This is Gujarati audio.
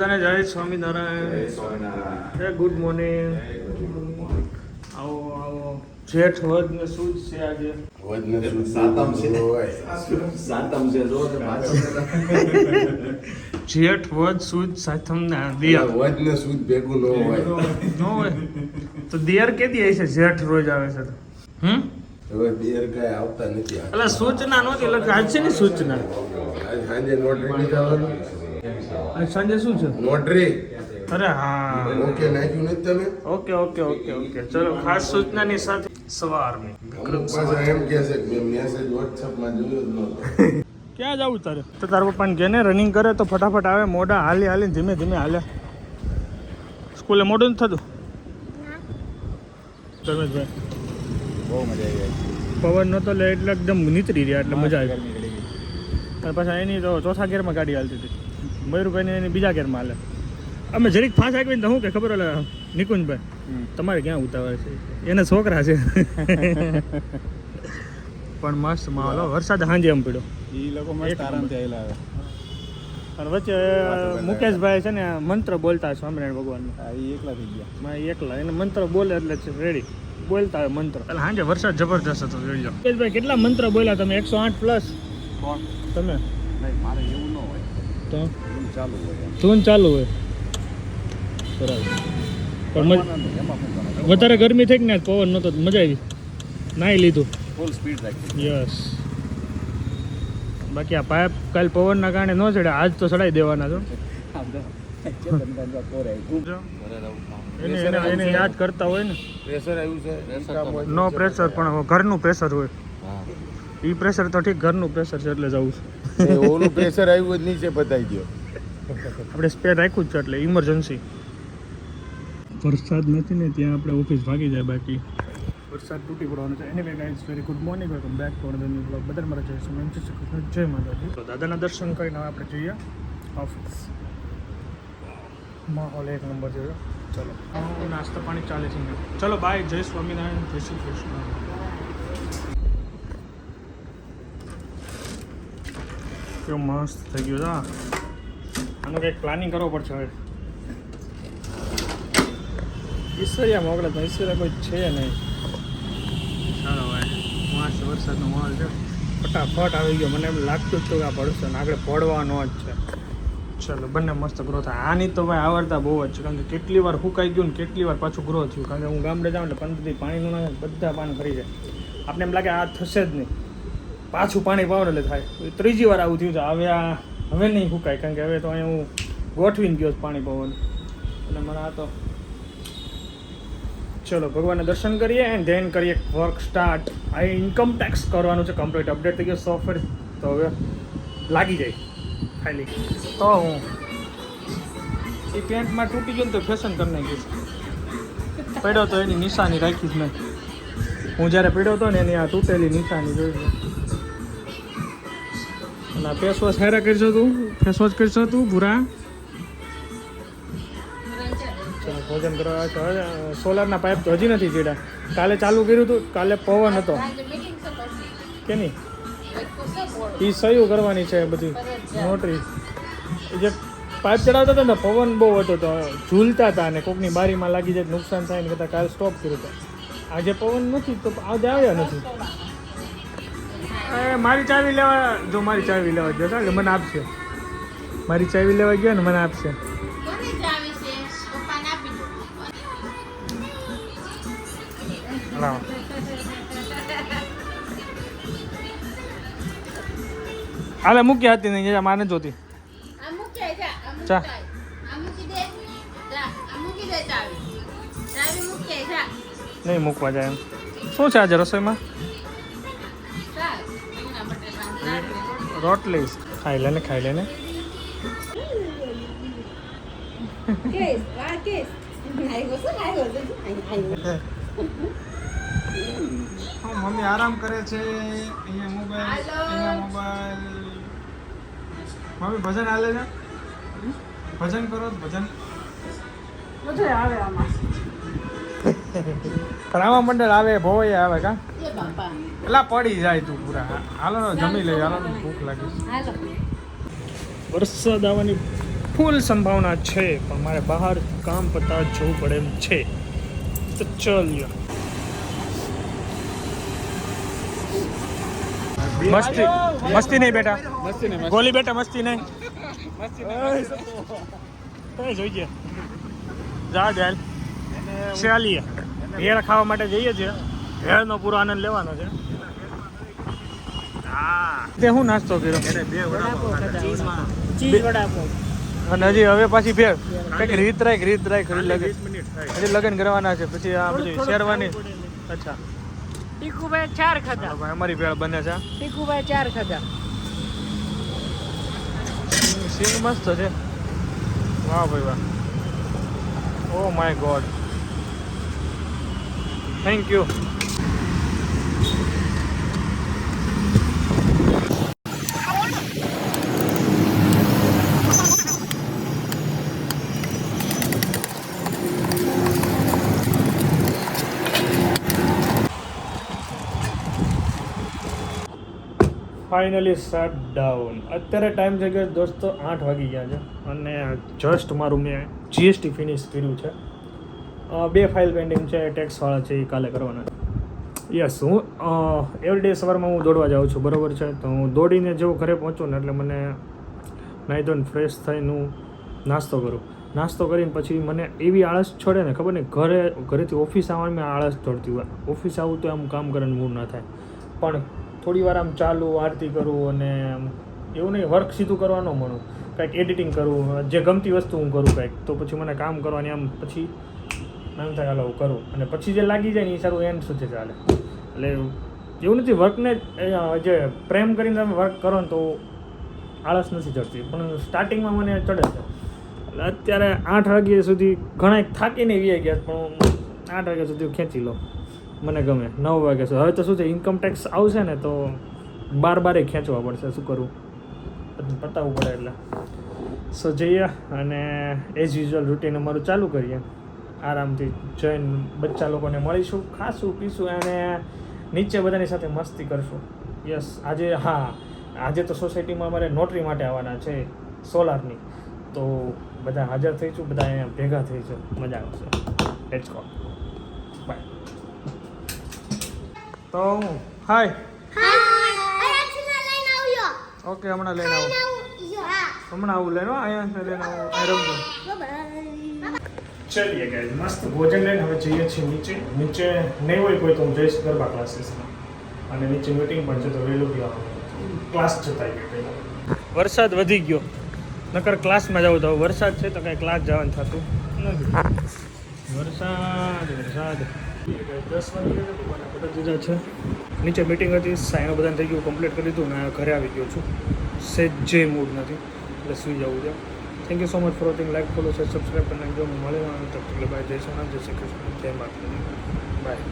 જય સ્વામિનારાયણ. Good morning. આવો આવો. જેઠ વદ ને સુદ છે આજે. જેઠ વદ સુદ સાતમ ને દિયર. વદ ને સુદ ભેગું ન હોય. ન હોય તો દિયર કેદી આવી છે? જેઠ રોજ આવે છે તો હવે દિયર કઈ આવતા નથી. એટલે સૂચના નહોતી લખી. આજ છે ને સૂચના. સાંજે નોટરી જવાનું. અને સાંજે શું છે? નોટરી. અરે હા, ઓકે નાખ્યું નથી તમે? Okay okay okay okay. ચલો, ખાસ સૂચનાની સાથે સવારની અમુક પાછા એમ કહે છે કે મેં મેસેજ વોટ્સઅપમાં જોયો જ નહોતો. ક્યાં જવું તારે? તો તારા પપ્પાને કે ને રનિંગ કરે તો ફટાફટ આવે. મોઢા હાલી હાલીને ધીમે ધીમે હાલે. સ્કૂલે મોડું નથી થતું? ધર્મેશભાઈ બહુ મજા આવી. પવન નહોતો લે એટલે એકદમ નીતરી રહ્યા એટલે મજા આવી. અને પાછા એની તો ચોથા ગેરમાં ગાડી હાલતી હતી. મયુરભાઈને એની બીજા ગેરમાં હાલે. અમે જરીક ફાંસ આવીને તો શું કે ખબર ઓલે નિકુંજભાઈ તમારે ક્યાં ઉતાવળ છે? એને છોકરા છે. પણ મસ્ત માહોલ હો. વરસાદ સાંજે એમ પડ્યો. એ લોકો મસ્ત આરામથી આવેલા આવે. અને વચ્ચે મુકેશભાઈ છે ને મંત્ર બોલતા સ્વામિનારાયણ ભગવાનનો. એ એકલા થઈ ગયા. એકલા એને મંત્ર બોલે એટલે રેડી બોલતા હોય મંત્ર. એટલે સાંજે વરસાદ જબરજસ્ત હતો. જોઈ લો મુકેશભાઈ કેટલા મંત્ર બોલ્યા તમે? 108+. કોણ? તમે? નહીં, મારે એવું ન હોય. તો ધૂન ચાલુ હોય. ધૂન ચાલુ હોય. બરાબર. પણ વધારે ગરમી થઈ ને પવન નહોતો મજા આવી. નાહી લીધું. ફૂલ સ્પીડ રાખી. યસ. બાકી આ પાઇપ કાલ પવનના કારણે ન ચડે. આજ તો ચડાવી દેવાના છો. એને યાદ કરતા હોય ને. પ્રેશર આવ્યું છે. નો પ્રેશર પણ ઘરનું પ્રેશર હોય. એ પ્રેશર તો ઠીક, ઘરનું પ્રેશર છે એટલે જવું છે. ઓલું પ્રેશર આવ્યું જ નીચે બતાવી દો. આપણે સ્પેર રાખ્યું જ છે એટલે ઇમરજન્સી. વરસાદ નથી ને ત્યાં આપણે ઓફિસ ભાગી જાય. બાકી વરસાદ તૂટી પડવાનો છે. Any guys very good morning, welcome back to another new blog. બધા મારા જય શ્રી જય માતાજી. તો દાદાના દર્શન કરીને હવે આપણે જઈએ ઓફિસ. માહોલ એક નંબર છે. ચલો, નાસ્તા પાણી ચાલે છે. ચલો બાય. જય સ્વામિનારાયણ, જય શ્રી કૃષ્ણ. કેવું મસ્ત થઈ ગયું છે. આનું કંઈક પ્લાનિંગ કરવો પડશે હવે. ઈશ્વરિયા મોકલે તો ઈશ્વરિયા કોઈ છે નહીં. ચાલો ભાઈ, મસ્ત વરસાદનો માહોલ છે. ફટાફટ આવી ગયો. મને એમ લાગતું જ હતું કે આ પડશે ને આગળ પડવાનો જ છે. ચાલો, બંને મસ્ત ગ્રો થાય. આની તો ભાઈ આવડતા બહુ જ છે. કારણ કે કેટલી વાર સુકાઈ ગયું ને કેટલી વાર પાછું ગ્રો થયું. કારણ કે હું ગામડે જાઉં એટલે 15 દી પાણીનું ના બધા પાણી ફરી જાય. આપણે એમ લાગે આ થશે જ નહીં. પાછું પાણી પાવર એટલે થાય. ત્રીજી વાર આવું થયું છે. હવે નહીં સુકાય. કારણ કે હવે તો અહીંયા હું ગોઠવીને ગયો પાણી પાવાનું. એટલે મને આ તો ચલો ભગવાનના દર્શન કરીએ એન્ડ ધેન કરીએ વર્ક સ્ટાર્ટ. આ ઇન્કમ ટેક્સ કરવાનું છે. કમ્પ્લીટ અપડેટ થઈ ગયો સોફ્ટવેર. તો હવે લાગી જાય ખાલી. તો હું એ પેન્ટમાં તૂટી ગયો ને તો ફેશન કરી નાખીશ. પડ્યો તો એની નિશાની રાખીશ મેં. હું જ્યારે પડ્યો હતો ને એની આ તૂટેલી નિશાની જોઈ. અને ફેસ વોશ હેરા કરશો તું? ફેસ વોશ કરશો તું ભૂરા? ચલો ભોજન કરવા છે. સોલારના પાઇપ તો હજી નથી ચડ્યા. કાલે ચાલુ કર્યું હતું. કાલે પવન હતો કે નહીં? એ સહયું કરવાની છે બધી નોટરી. જે પાઇપ ચડાવતા હતા ને પવન બહુ હતો તો ઝૂલતા હતા અને કોકની બારીમાં લાગી જાય નુકસાન થાય ને કરતાં કાલે સ્ટોપ કર્યું હતું. આજે પવન નથી તો આજે આવ્યા નથી. મારી ચાવી લેવા જો મારી ચાવી લેવા ગયો એટલે મને આપશે. મારી ચાવી લેવા ગયો ને મને આપશે. હાલે મૂકી હતી નહીં માને જોતી. ચા નહીં મૂકવા જાય એમ. શું છે આજે રસોઈમાં? રોટલી. ખાઈ લે ને ખાઈ લે ને. મમ્મી આરામ કરે છે. અહીંયા મોબાઈલ. મમ્મી ભજન હાલે છે. ભજન કરો ભજન. મજા આવે આમાં. રામા મંડળ આવે, ભોય આવે કા? એલા પડી જાય તું પૂરા. હાલો જમી લઈ. હાલો ભૂખ લાગી. વરસાદ આવવાની ફૂલ સંભાવના છે, પણ મારે બહાર કામ પતા જવું પડે એમ છે. તો ચાલ્યો. મસ્તી મસ્તી નહીં બેટા, ગોલી બેટા, મસ્તી નહીં. કઈ જોઈએ જા જાય ચાલીએ. ભેળ ખાવા માટે જઈએ છીએ. ભેળનો પૂરો આનંદ લેવાનો છે. હા તે હું નાસ્તો કર્યો ચીઝ વડાપાવ. અને હજી હવે પાછી ભેળ કંઈક રીત રાખ હજી લગન કરવાના છે, પછી આ બધી શેરવાની. અચ્છા ટીકુભાઈ 4 ખાધા. ભાઈ અમારી ભેળ બને છે. ટીકુભાઈ 4 ખાધા. સીન મસ્ત છે. વાહ ભાઈ વાહ. Oh my God, thank you. Finally shut down. અત્યારે ટાઈમ થઈ ગયો દોસ્તો 8 વાગી ગયા છે અને જસ્ટ મારું મેં જીએસટી ફિનિશ કર્યું છે. 2 ફાઇલ પેન્ડિંગ છે, ટેક્સવાળા છે, એ કાલે કરવાના છે. યસ, હું એવરીડે સવારમાં હું દોડવા જાઉં છું, બરાબર છે. તો હું દોડીને જેવું ઘરે પહોંચું ને એટલે મને નાહી ધોઈને ફ્રેશ થઈને હું નાસ્તો કરું. નાસ્તો કરીને પછી મને એવી આળસ છોડે ને, ખબર નહીં, ઘરેથી ઓફિસ આવવાની મેં આળસ છોડતી હોય. ઓફિસ આવું તો આમ કામ કરવાનું મૂડ ના થાય, પણ થોડી વાર આમ ચાલુ, આરતી કરું અને એવું નહીં વર્ક સીધું કરવાનું મળું, કંઈક એડિટિંગ કરું, જે ગમતી વસ્તુ હું કરું કંઈક, તો પછી મને કામ કરવાની આમ પછી એમ થાય હાલો હું કરું, અને પછી જે લાગી જાય ને એ સારું એન્ડ સુધી ચાલે. એટલે એવું નથી, વર્કને જે પ્રેમ કરીને તમે વર્ક કરો ને તો આળસ નથી ચડતી, પણ સ્ટાર્ટિંગમાં મને ચડે છે. એટલે અત્યારે 8 વાગ્યા સુધી ઘણા થાકીને વી ગયા, પણ 8 વાગ્યા સુધી ખેંચી લો, મને ગમે. 9 વાગ્યા સુધી. હવે તો શું છે, ઇન્કમ ટેક્સ આવશે ને તો બારે ખેંચવા પડશે, શું કરવું, પતાવવું પડે. એટલે સો જઈએ અને એઝ યુઝ્યુઅલ રૂટીન અમારું ચાલુ કરીએ. આરામથી જઈને બચ્ચા લોકોને મળીશું, ખાશું પીશું અને નીચે બધાની સાથે મસ્તી કરશું. યસ, આજે તો સોસાયટીમાં અમારે નોટરી માટે આવવાના છે સોલારની, તો બધા હાજર થઈશું, બધા અહીંયા ભેગા થઈશું, મજા આવશે. Let's go, bye. તો હાય ઓકે, હમણાં લઈને આવું, હમણાં આવું લઈને અહીંયા લઈને આવું, રમજો. ચલીએ ગાઈઝ, મસ્ત ભોજન લઈને હવે જઈએ છીએ નીચે. નીચે નહીં હોય કોઈ તો હું જઈશ ગરબા ક્લાસીસમાં, અને નીચે મીટિંગ પણ છે તો વહેલું બી આવવાનું, ક્લાસ જતા પહેલાં. વરસાદ વધી ગયો, નકર ક્લાસમાં જવું તો વરસાદ છે તો કાંઈ ક્લાસ જવાનું થતું નથી. વરસાદ 10 વાગે બધા જુદા છે. નીચે મીટિંગ હતી, સાઈનો બધાને થઈ ગયું, કમ્પ્લીટ કરી દીધું ને ઘરે આવી ગયો છું. સેજ જે મૂડ નથી એટલે સુઈ જવું છે. Thank you so much for watching. Like, follow, share, subscribe કરી નાખજો. મળે તો બાય. જય સોમનાથ, જય શ્રી કૃષ્ણ, જય માતા, બાય.